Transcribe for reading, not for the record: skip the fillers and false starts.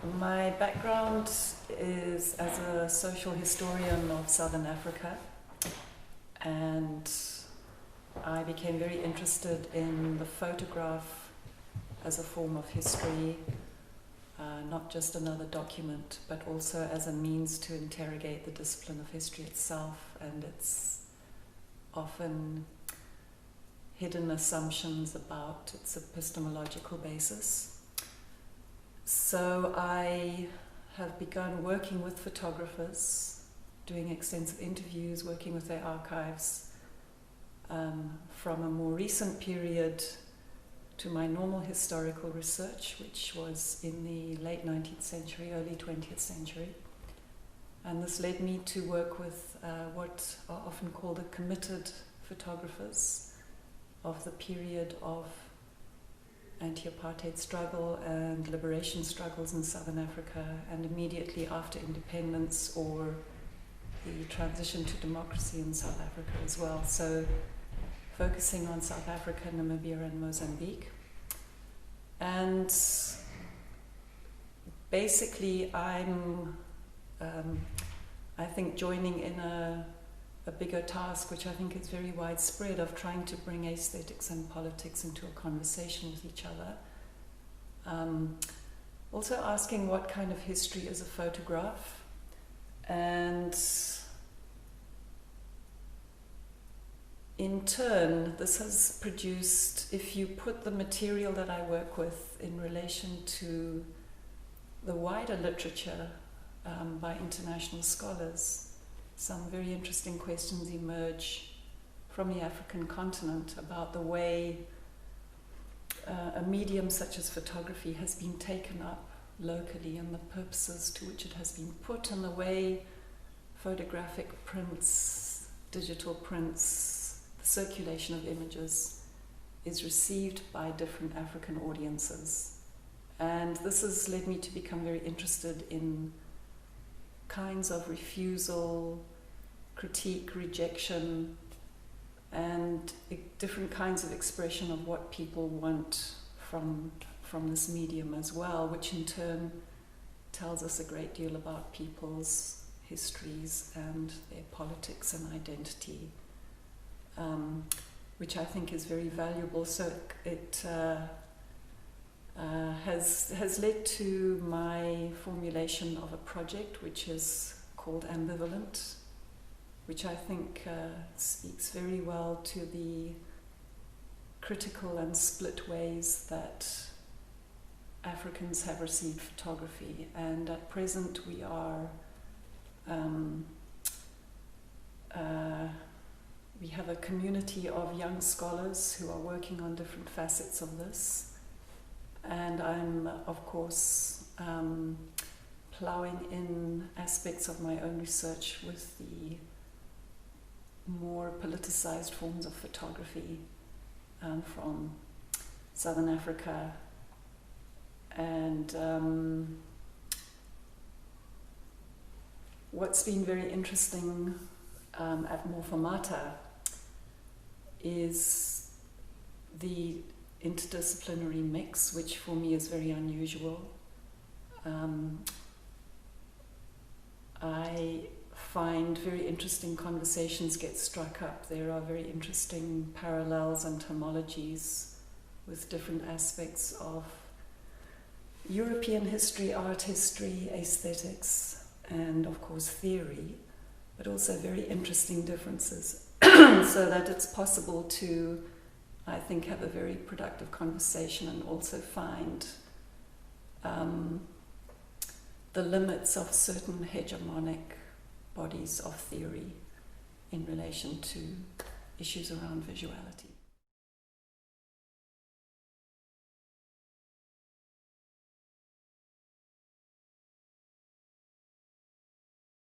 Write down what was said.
My background is as a social historian of Southern Africa, and I became very interested in the photograph as a form of history, not just another document, but also as a means to interrogate the discipline of history itself and its often hidden assumptions about its epistemological basis. So I have begun working with photographers, doing extensive interviews, working with their archives, from a more recent period to my normal historical research, which was in the late 19th century, early 20th century. And this led me to work with what are often called the committed photographers of the period of anti-apartheid struggle and liberation struggles in Southern Africa, and immediately after independence or the transition to democracy in South Africa as well. So focusing on South Africa, Namibia and Mozambique. And basically I'm, I think, joining in a bigger task, which I think is very widespread, of trying to bring aesthetics and politics into a conversation with each other. Also asking what kind of history is a photograph, and in turn this has produced, if you put the material that I work with in relation to the wider literature by international scholars, some very interesting questions emerge from the African continent about the way a medium such as photography has been taken up locally and the purposes to which it has been put, and the way photographic prints, digital prints, the circulation of images is received by different African audiences. And this has led me to become very interested in kinds of refusal, critique, rejection, and different kinds of expression of what people want from this medium as well, which in turn tells us a great deal about people's histories and their politics and identity, which I think is very valuable. So it has led to my formulation of a project which is called Ambivalent, which I think speaks very well to the critical and split ways that Africans have received photography. And at present we are we have a community of young scholars who are working on different facets of this. And I'm, of course, ploughing in aspects of my own research with the more politicized forms of photography from Southern Africa. And what's been very interesting at Morphomata is the interdisciplinary mix, which for me is very unusual. I find very interesting conversations get struck up. There are very interesting parallels and homologies with different aspects of European history, art history, aesthetics, and of course theory, but also very interesting differences, so that it's possible to, I think, have a very productive conversation and also find the limits of certain hegemonic bodies of theory in relation to issues around visuality.